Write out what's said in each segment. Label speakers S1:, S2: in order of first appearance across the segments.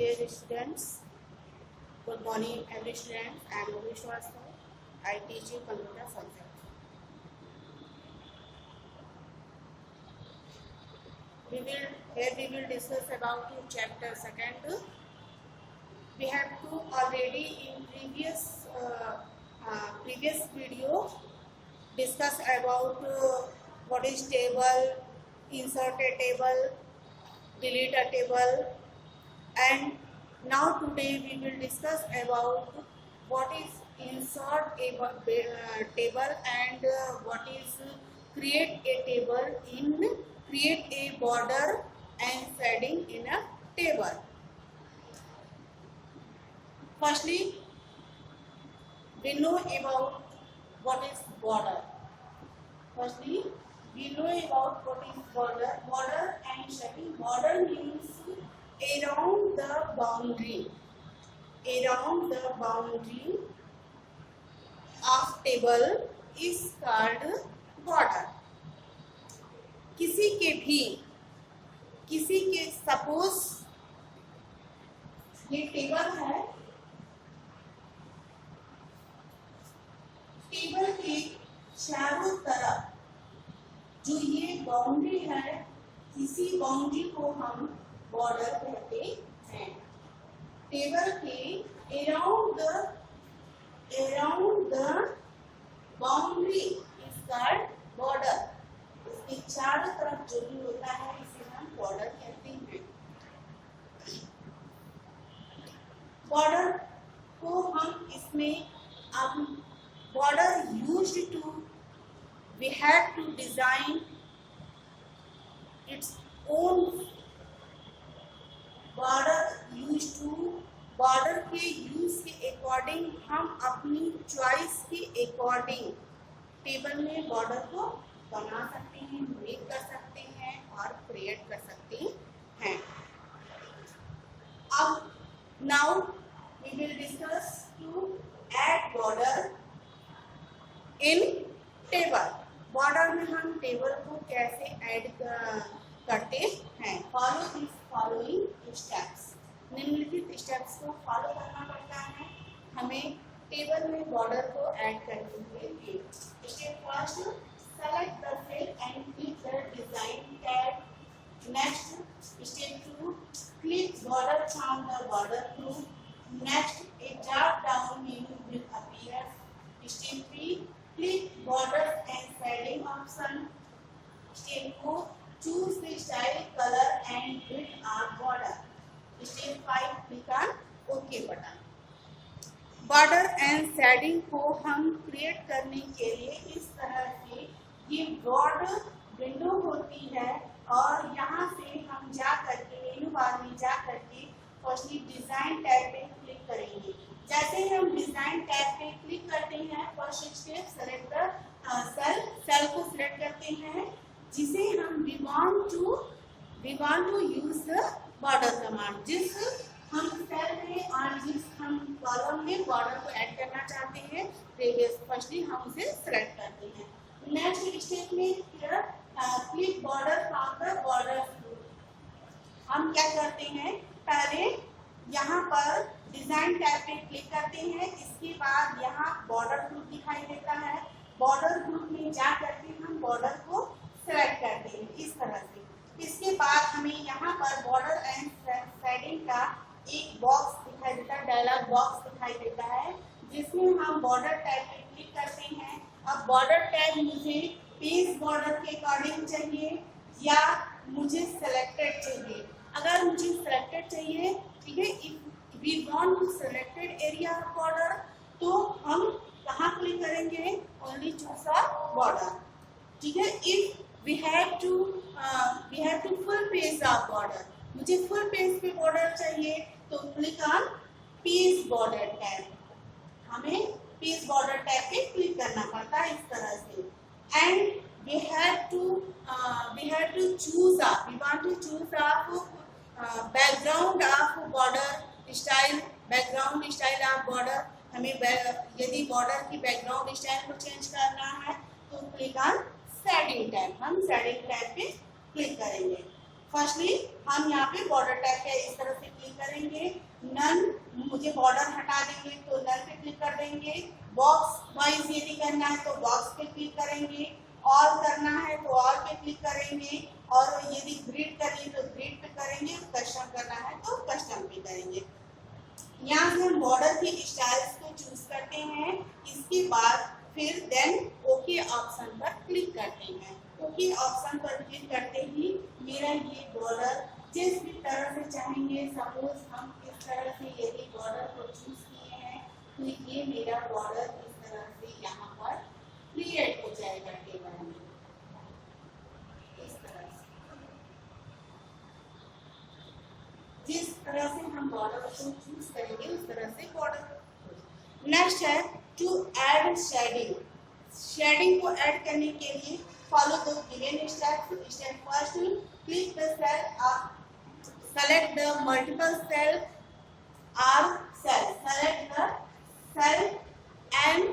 S1: Dear students, good morning every student. I am Mohi Shrivastava. I teach you computer subject. We will discuss about chapter second. We have to already in previous video discuss about what is table, insert a table, delete a table, and now today we will discuss about what is insert a table and what is create a border and shading in a table. Firstly, we know about what is border. Firstly, we know about what is border. Border and shading. Border means around the boundary. Around the boundary of table is called border. किसी के suppose ये table है, table के चारों तरफ जो ये boundary है, इसी बाउंड्री को हम बॉर्डर कहते हैं. टेबल के around the boundary is called border. इसके चारों तरफ जो भी होता है इसे हम बॉर्डर कहते हैं. बॉर्डर को हम इसमें अब border used to we have to design its own border used to border के यूज के अकॉर्डिंग हम अपनी चॉइस के अकॉर्डिंग टेबल में बॉर्डर को बना सकते हैं, मेक कर सकते हैं और क्रिएट कर सकते हैं. अब now we will discuss to add border in table. Border में हम टेबल को कैसे ऐड करते हैं. Follow this following steps. निम्नलिखित स्टेप्स को फॉलो करना पड़ता है हमें टेबल में बॉर्डर को ऐड करने के लिए. Step first, select the cell and click the design tab. Next step two, click border from the border group. Next, a drop down menu will appear. Step 3, click border and shading option. Step 4, choose the style, color and width of border. Step 5, click on OK button. Border and shading को हम create करने के लिए इस तरह से ये broad window होती है और यहाँ से हम जा करके मेनू बार में जा करके फर्स्टली डिजाइन टैब पे क्लिक करेंगे. जैसे ही हम डिजाइन टैब पे क्लिक करते हैं फर्स्ट स्टेप सेलेक्ट सेल को सिलेक्ट करते हैं जिसे हम we want to use the border command. जिस हम सेल में और जिस हम कॉलम में बॉर्डर को ऐड करना चाहते हैं फर्स्टली हम उसे सिलेक्ट करते हैं. नेक्स्ट स्टेप में click border from the border group. हम क्या करते हैं, पहले यहाँ पर डिजाइन टैब पे क्लिक करते हैं. इसके बाद यहाँ बॉर्डर ग्रुप दिखाई देता है. बॉर्डर ग्रुप में जा करके हम बॉर्डर को सिलेक्ट करते हैं इस तरह से. इसके बाद हमें यहाँ पर बॉर्डर एंड शेडिंग का एक बॉक्स दिखाई देता है, डायलॉग बॉक्स दिखाई देता है जिसमें हम बॉर्डर टैब पे क्लिक करते हैं. अब बॉर्डर टैब मुझे पेज बॉर्डर के अकॉर्डिंग चाहिए या मुझे सिलेक्टेड चाहिए. अगर मुझे सिलेक्टेड चाहिए, ठीक है, if we want to selected area of border तो हम कहाँ क्लिक करेंगे, ओनली चूज अ बॉर्डर. ठीक है. If we have to full page of border, मुझे फुल पेज पे बॉर्डर चाहिए तो click on page border tab. हमें पेज बॉर्डर टैब पे क्लिक करना पड़ता है इस तरह से. And we have to choose we want to choose background of border style. background style of border हमें यदि बॉर्डर की बैकग्राउंड स्टाइल को चेंज करना है तो क्लिक ऑन शेडिंग टैब. हम शेडिंग टैब पे क्लिक करेंगे. फर्स्टली हम यहाँ पे बॉर्डर टैग पे इस तरह से क्लिक करेंगे। नन, मुझे बॉर्डर हटा देंगे तो नन पे क्लिक कर देंगे। बॉक्स वाइज यदि करना है तो बॉक्स पे क्लिक करेंगे। ऑल करना है तो ऑल पे क्लिक करेंगे। और यदि ग्रिड करनी है तो ग्रिड पे करेंगे। कस्टम करना है तो कस्टम पे करेंगे। यहाँ से हम बॉर्डर के स्टाइल्स को चूज करते हैं। इसके बाद फिर देन ओके ऑप्शन पर क्लिक करते हैं। ओके ऑप्शन पर क्लिक करते ही मेरा ये बॉर्डर जिस भी तरह से चाहेंगे, सपोज हम इस तरह से यदि बॉर्डर को चूज किए हैं तो ये मेरा बॉर्डर इस तरह से यहाँ पर क्रिएट हो जाएगा टेबल में। इस तरह से जिस तरह से हम बॉर्डर को चूज करेंगे उस तरह से बॉर्डर। नेक्स्ट है टू ऐड शेडिंग। शेडिंग को ऐड करने के लिए follow the given steps. Step first, click the cell, select the multiple cell or cell. Select the cell and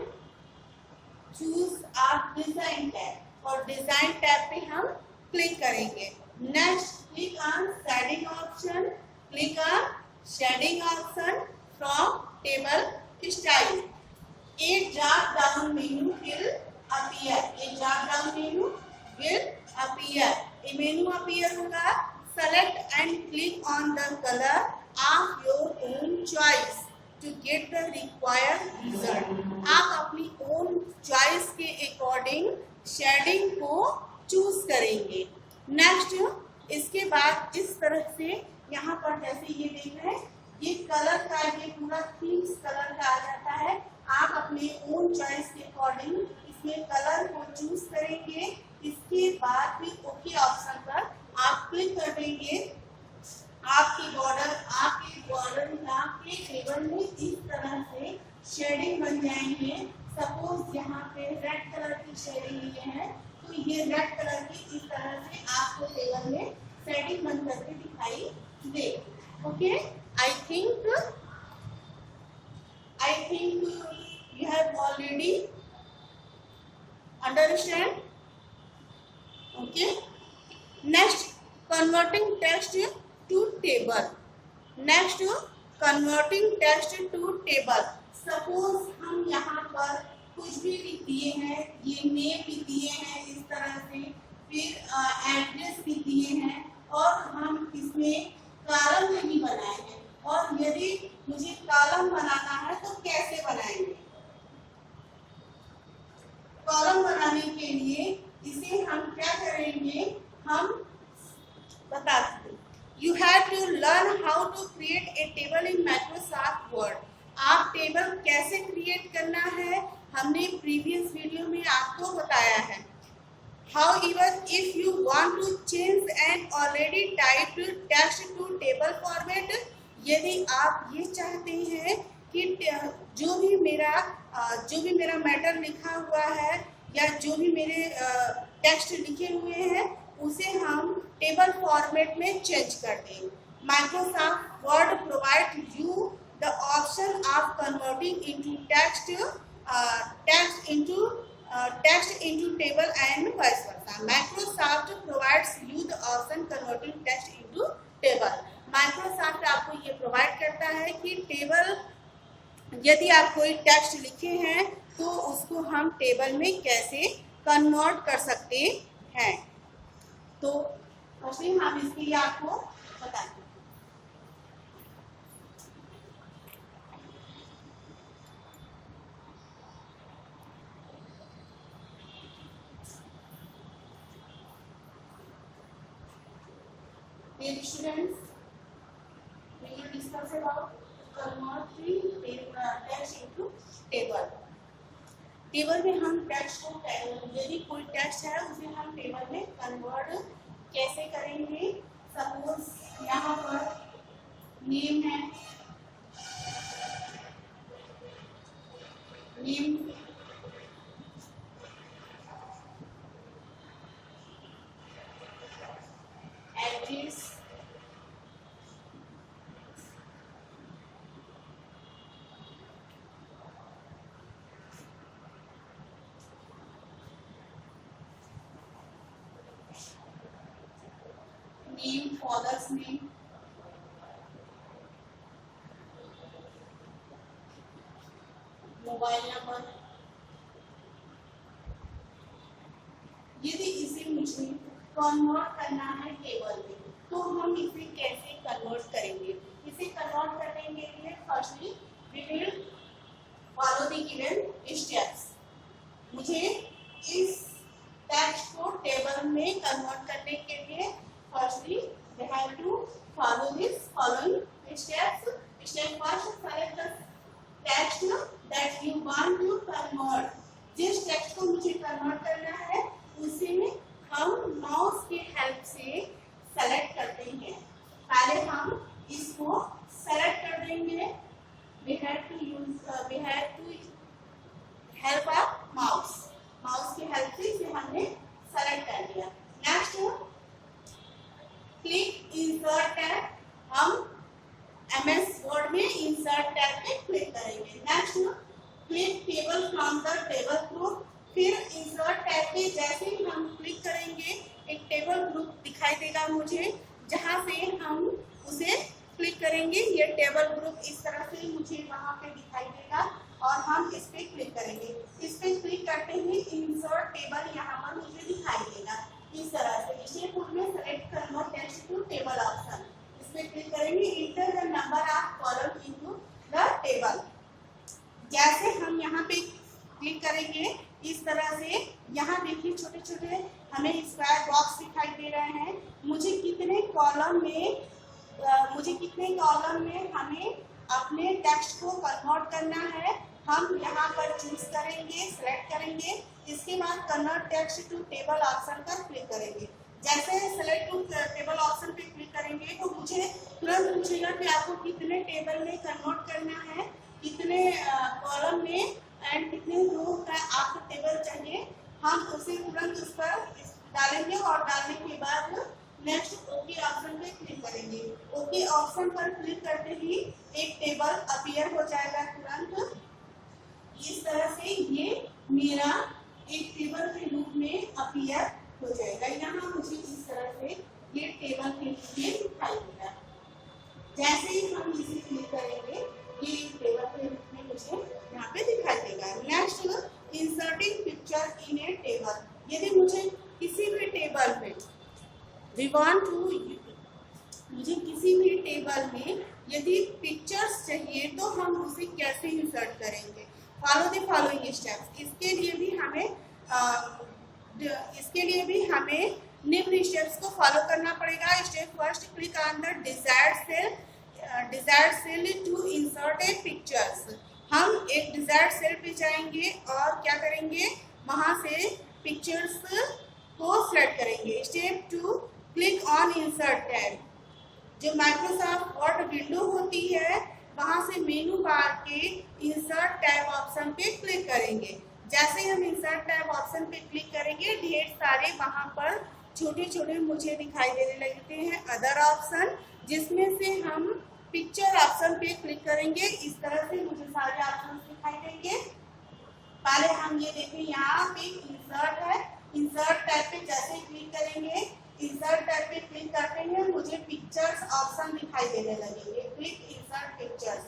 S1: choose a design tab। और डिजाइन टैब पे हम click करेंगे। Next click on shading option. Click on shading option from table style. A drop down menu will appear। A drop down menu will appear। A menu appear होगा। Select and click on the color of your own choice to get the required result। आप अपनी own choice के according shading को choose करेंगे। Next इसके बाद इस तरह से यहाँ पर जैसे ये देख रहे हैं, ये कलर का ये पूरा थीम्स कलर का आ जाता है। आप अपने ओन चॉइस के अकॉर्डिंग इसमें कलर को चूज करेंगे। इसके बाद फिर ओके ऑप्शन पर आप क्लिक कर देंगे। आपके बॉर्डर आपके टेबल में इस तरह से शेडिंग बन जाएंगे। सपोज यहाँ पे रेड कलर की शेडिंग लिए है तो ये रेड कलर की इस तरह से आपको टेबल में शेडिंग बन करके दिखाई दे। Okay, I think you have already understand। Okay, next converting text to table। next converting text to table। suppose हम यहाँ पर कुछ भी लिख दिए हैं, ये नेम लिख दिए हैं इस तरह से, फिर एड्रेस लिख दिए हैं और हम इसमें कॉलम नहीं बनाए हैं। और यदि मुझे कॉलम बनाना है तो कैसे बनाएंगे? कॉलम बनाने के लिए इसे हम क्या करेंगे, हम बताते हैं। You have to learn how to create a table in Microsoft Word. आप टेबल कैसे क्रिएट करना है हमने प्रीवियस वीडियो में आपको बताया है। However, if you want to change an already typed text to table format, यदि आप ये चाहते हैं कि जो भी मेरा मैटर लिखा हुआ है या जो भी मेरे टेक्स्ट लिखे हुए हैं उसे हम टेबल फॉर्मेट में चेंज कर दें। Microsoft word provide you the option of converting into text into table and vice versa। Microsoft provides you the option converting text into table। Microsoft आपको ये प्रोवाइड करता है कि टेबल, यदि आप कोई टेक्स्ट लिखे हैं तो उसको हम टेबल में कैसे कन्वर्ट कर सकते हैं। तो फर्स्टली हम इसके लिए आपको बताएंगे। Dear students, we will discuss about converting text into table। Table में हम टेक्स्ट को, यदि कोई टेक्स्ट है उसे हम टेबल में कन्वर्ट कैसे करेंगे। सपोज यहाँ पर नेम है, name address, name, father's name, mobile number. यदि इसे मुझे कन्वर्ट करना है टेबल में, तो हम इसे कैसे कन्वर्ट करेंगे? इसे कन्वर्ट करने के लिए firstly we will follow the given steps. मुझे इस टेक्स्ट को टेबल में कन्वर्ट करने के लिए firstly we have to follow this following steps. Step first, select the text that you want to convert. जिस टेक्स्ट को मुझे कन्वर्ट करना है उसे हम माउस की हेल्प से सेलेक्ट करते हैं। पहले हम इसको सेलेक्ट कर देंगे। we have to help a mouse। Mouse की हेल्प से इसे हमने सेलेक्ट कर दिया। नेक्स्ट क्लिक इंसर्ट टैब, हम MS वर्ड में इंसर्ट टैब पे क्लिक करेंगे। Next click table from the table group, फिर इंसर्ट टैब पे जैसे ही हम क्लिक करेंगे एक टेबल ग्रुप दिखाई देगा मुझे, जहां से हम उसे क्लिक करेंगे। ये टेबल ग्रुप इस तरह से मुझे वहां पे दिखाई देगा और हम इस पे क्लिक करेंगे। इस पे क्लिक करते ही इंसर्ट टेबल यहाँ पर मुझे दिखाई देगा इस तरह से। इसे में select convert text to table option, इस पे क्लिक करेंगे। Enter the number of column into the table. जैसे हम यहाँ पे क्लिक करेंगे इस तरह से, यहाँ देखिए छोटे छोटे हमें स्क्वायर बॉक्स दिखाई दे रहे हैं। मुझे कितने कॉलम में हमें अपने टेक्स्ट को कन्वर्ट करना है, हम यहाँ पर चूज करेंगे, सिलेक्ट करेंगे। इसके बाद convert text to table option पर क्लिक करेंगे। जैसे सेलेक्ट टू टेबल ऑप्शन पे क्लिक करेंगे तो मुझे तुरंत पूछेगा कि आपको कितने टेबल में कन्वर्ट करना है, कितने कॉलम में एंड कितने रो का आपको टेबल चाहिए। हम उसे तुरंत उस पर डालेंगे और डालने के बाद नेक्स्ट ओके ऑप्शन पे क्लिक करेंगे। ओके ऑप्शन पर क्लिक करते ही एक टेबल अपीयर हो जाएगा तुरंत। इस तरह से ये मेरा एक टेबल के रूप में अपीयर हो जाएगा। यहाँ मुझे इस तरह से ये टेबल के रूप में दिखाई देगा। जैसे ही हम इसे क्लिक करेंगे ये टेबल के रूप में मुझे यहाँ पे दिखाई देगा। Next inserting picture in A table. यदि मुझे किसी भी टेबल में मुझे किसी भी टेबल में यदि पिक्चर्स चाहिए तो हम उसे कैसे इंसर्ट करेंगे? Follow the following steps. इसके लिए भी हमें निम्न स्टेप्स को फॉलो करना पड़ेगा। Step first, click on the desired cell to insert a pictures. हम एक डिजायर्ड सेल पे जाएंगे और क्या करेंगे, वहां से पिक्चर्स को सिलेक्ट करेंगे। Step two, click on insert tab. जो माइक्रोसॉफ्ट वर्ड विंडो होती है वहां से मेनू बार के इंसर्ट टैब ऑप्शन पे क्लिक करेंगे। जैसे हम इंसर्ट टैब ऑप्शन पे क्लिक करेंगे ढेर सारे वहां पर छोटे छोटे मुझे दिखाई देने लगते हैं अदर ऑप्शन, जिसमें से हम पिक्चर ऑप्शन पे क्लिक करेंगे। इस तरह से मुझे सारे ऑप्शन दिखाई देंगे। पहले हम ये देखें, यहाँ पे इंसर्ट है, इंसर्ट टैब पे जैसे क्लिक करेंगे, इंसर्ट टैब पे क्लिक करते हैं मुझे पिक्चर्स ऑप्शन दिखाई देने लगेंगे। Click insert pictures.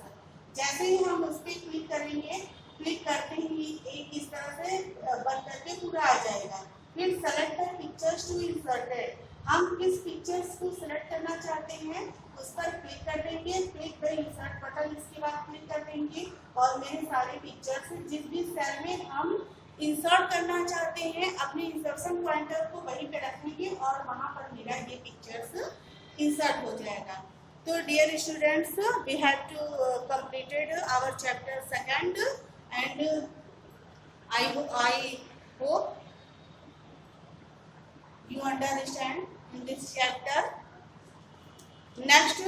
S1: जैसे ही हम उस पर क्लिक करेंगे, क्लिक करते ही एक इस तरह से बन करके पूरा आ जाएगा। फिर select the pictures to inserted. हम किस पिक्चर्स को सिलेक्ट करना चाहते हैं उस पर क्लिक कर देंगे। क्लिक द इंसर्ट बटन, इसके बाद क्लिक कर देंगे और मेरे सारे पिक्चर्स जिस भी सेल में हम इंसर्ट करना चाहते हैं अपने इंसर्शन पॉइंटर को वहीं पे रखेंगे और वहां पर मेरा ये पिक्चर्स इंसर्ट हो जाएगा। तो dear students, we have to completed our chapter second and I hope you understand in this chapter. Next,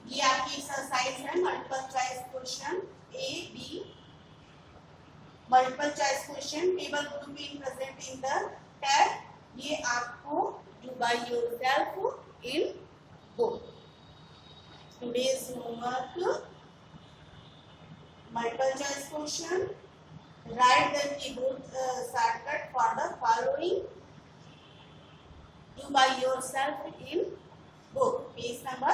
S1: ये आपकी एक्सरसाइज है multiple choice question A, B, multiple choice question table grouping present in the tab. ये आपको do by yourself in book. Today's homework, multiple choice question Write the keyboard shortcut for the following you by yourself in book. Page number